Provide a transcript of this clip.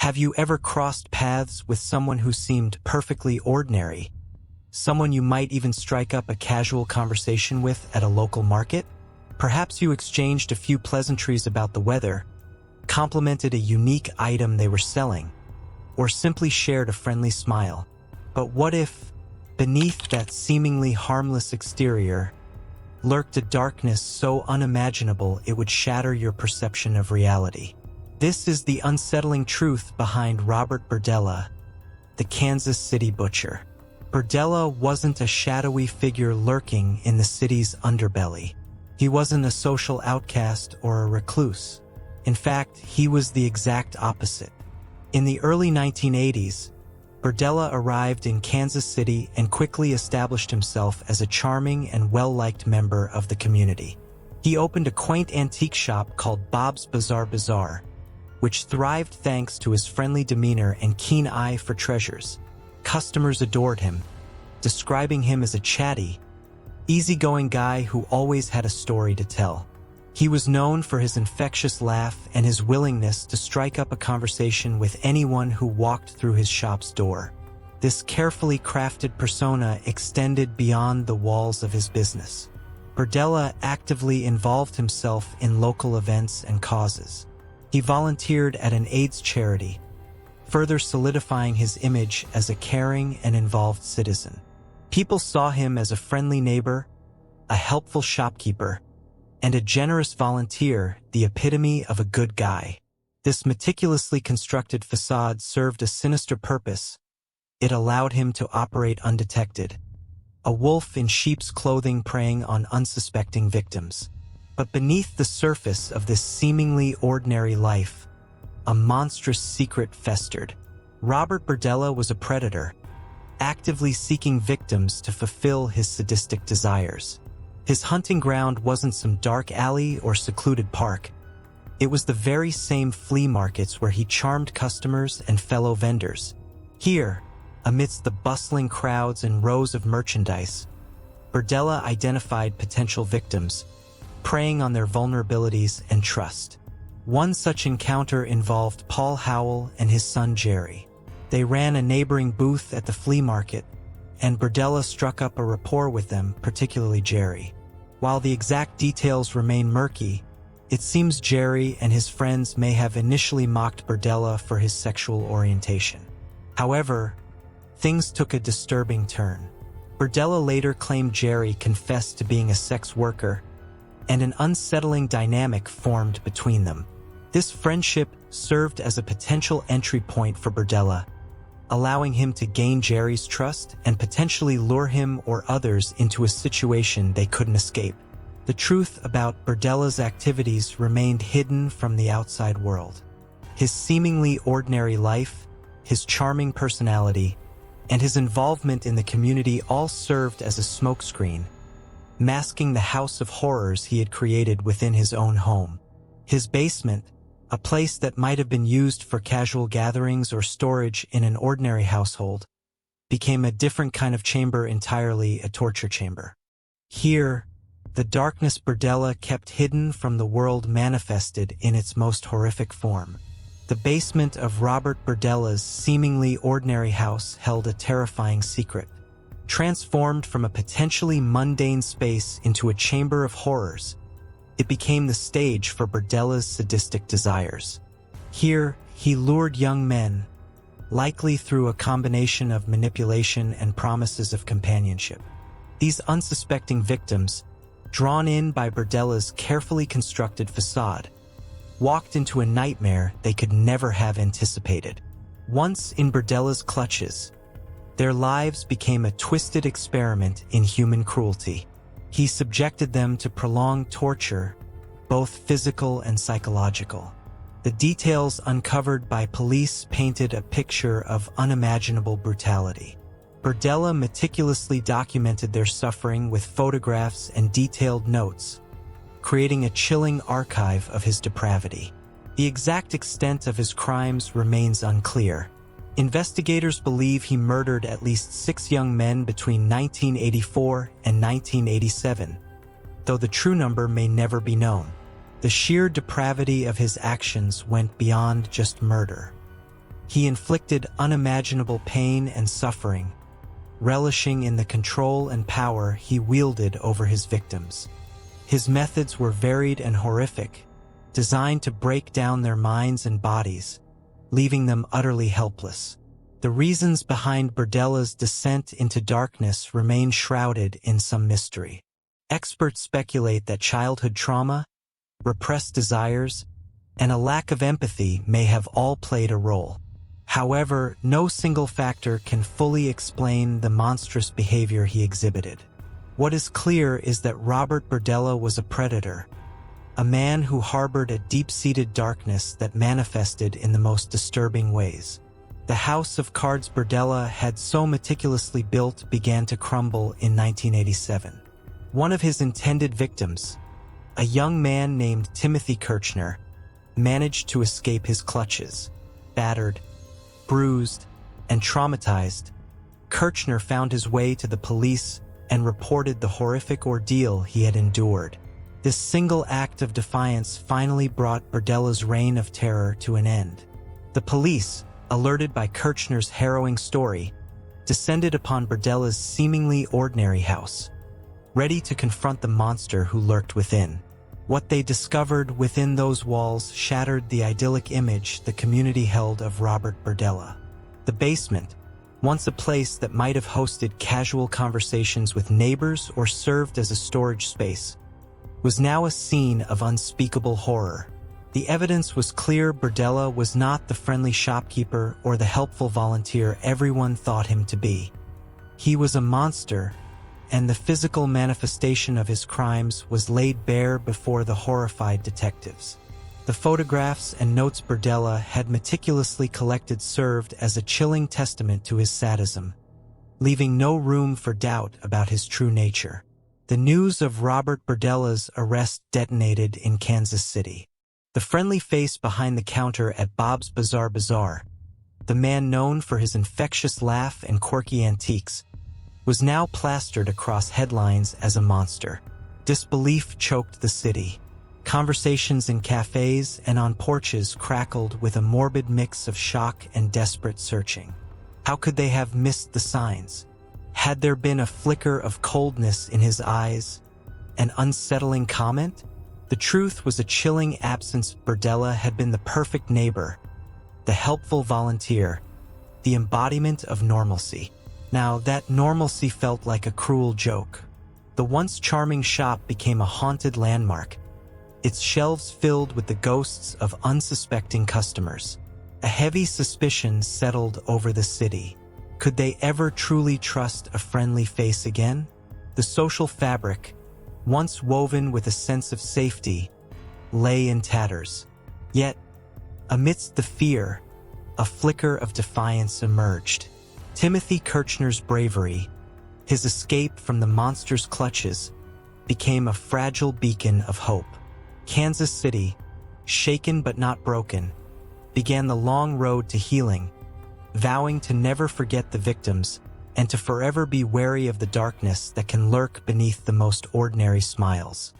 Have you ever crossed paths with someone who seemed perfectly ordinary? Someone you might even strike up a casual conversation with at a local market? Perhaps you exchanged a few pleasantries about the weather, complimented a unique item they were selling, or simply shared a friendly smile. But what if, beneath that seemingly harmless exterior, lurked a darkness so unimaginable it would shatter your perception of reality? This is the unsettling truth behind Robert Berdella, the Kansas City butcher. Berdella wasn't a shadowy figure lurking in the city's underbelly. He wasn't a social outcast or a recluse. In fact, he was the exact opposite. In the early 1980s, Berdella arrived in Kansas City and quickly established himself as a charming and well-liked member of the community. He opened a quaint antique shop called Bob's Bizarre Bazaar, which thrived thanks to his friendly demeanor and keen eye for treasures. Customers adored him, describing him as a chatty, easygoing guy who always had a story to tell. He was known for his infectious laugh and his willingness to strike up a conversation with anyone who walked through his shop's door. This carefully crafted persona extended beyond the walls of his business. Berdella actively involved himself in local events and causes. He volunteered at an AIDS charity, further solidifying his image as a caring and involved citizen. People saw him as a friendly neighbor, a helpful shopkeeper, and a generous volunteer, the epitome of a good guy. This meticulously constructed facade served a sinister purpose. It allowed him to operate undetected, a wolf in sheep's clothing preying on unsuspecting victims. But beneath the surface of this seemingly ordinary life, a monstrous secret festered. Robert Berdella was a predator, actively seeking victims to fulfill his sadistic desires. His hunting ground wasn't some dark alley or secluded park. It was the very same flea markets where he charmed customers and fellow vendors. Here, amidst the bustling crowds and rows of merchandise, Berdella identified potential victims, preying on their vulnerabilities and trust. One such encounter involved Paul Howell and his son Jerry. They ran a neighboring booth at the flea market, and Berdella struck up a rapport with them, particularly Jerry. While the exact details remain murky, it seems Jerry and his friends may have initially mocked Berdella for his sexual orientation. However, things took a disturbing turn. Berdella later claimed Jerry confessed to being a sex worker, and an unsettling dynamic formed between them. This friendship served as a potential entry point for Berdella, allowing him to gain Jerry's trust and potentially lure him or others into a situation they couldn't escape. The truth about Berdella's activities remained hidden from the outside world. His seemingly ordinary life, his charming personality, and his involvement in the community all served as a smokescreen, masking the house of horrors he had created within his own home. His basement, a place that might have been used for casual gatherings or storage in an ordinary household, became a different kind of chamber entirely, a torture chamber. Here, the darkness Berdella kept hidden from the world manifested in its most horrific form. The basement of Robert Berdella's seemingly ordinary house held a terrifying secret. Transformed from a potentially mundane space into a chamber of horrors, it became the stage for Berdella's sadistic desires. Here, he lured young men, likely through a combination of manipulation and promises of companionship. These unsuspecting victims, drawn in by Berdella's carefully constructed facade, walked into a nightmare they could never have anticipated. Once in Berdella's clutches, their lives became a twisted experiment in human cruelty. He subjected them to prolonged torture, both physical and psychological. The details uncovered by police painted a picture of unimaginable brutality. Berdella meticulously documented their suffering with photographs and detailed notes, creating a chilling archive of his depravity. The exact extent of his crimes remains unclear. Investigators believe he murdered at least 6 young men between 1984 and 1987, though the true number may never be known. The sheer depravity of his actions went beyond just murder. He inflicted unimaginable pain and suffering, relishing in the control and power he wielded over his victims. His methods were varied and horrific, designed to break down their minds and bodies, leaving them utterly helpless. The reasons behind Berdella's descent into darkness remain shrouded in some mystery. Experts speculate that childhood trauma, repressed desires, and a lack of empathy may have all played a role. However, no single factor can fully explain the monstrous behavior he exhibited. What is clear is that Robert Berdella was a predator, a man who harbored a deep-seated darkness that manifested in the most disturbing ways. The house of cards Berdella had so meticulously built began to crumble in 1987. One of his intended victims, a young man named Timothy Kirchner, managed to escape his clutches. Battered, bruised, and traumatized, Kirchner found his way to the police and reported the horrific ordeal he had endured. This single act of defiance finally brought Berdella's reign of terror to an end. The police, alerted by Kirchner's harrowing story, descended upon Berdella's seemingly ordinary house, ready to confront the monster who lurked within. What they discovered within those walls shattered the idyllic image the community held of Robert Berdella. The basement, once a place that might have hosted casual conversations with neighbors or served as a storage space, was now a scene of unspeakable horror. The evidence was clear: Berdella was not the friendly shopkeeper or the helpful volunteer everyone thought him to be. He was a monster, and the physical manifestation of his crimes was laid bare before the horrified detectives. The photographs and notes Berdella had meticulously collected served as a chilling testament to his sadism, leaving no room for doubt about his true nature. The news of Robert Berdella's arrest detonated in Kansas City. The friendly face behind the counter at Bob's Bizarre Bazaar, the man known for his infectious laugh and quirky antiques, was now plastered across headlines as a monster. Disbelief choked the city. Conversations in cafes and on porches crackled with a morbid mix of shock and desperate searching. How could they have missed the signs? Had there been a flicker of coldness in his eyes, an unsettling comment? The truth was a chilling absence. Berdella had been the perfect neighbor, the helpful volunteer, the embodiment of normalcy. Now, that normalcy felt like a cruel joke. The once charming shop became a haunted landmark, its shelves filled with the ghosts of unsuspecting customers. A heavy suspicion settled over the city. Could they ever truly trust a friendly face again? The social fabric, once woven with a sense of safety, lay in tatters. Yet, amidst the fear, a flicker of defiance emerged. Timothy Kirchner's bravery, his escape from the monster's clutches, became a fragile beacon of hope. Kansas City, shaken but not broken, began the long road to healing, vowing to never forget the victims and to forever be wary of the darkness that can lurk beneath the most ordinary smiles.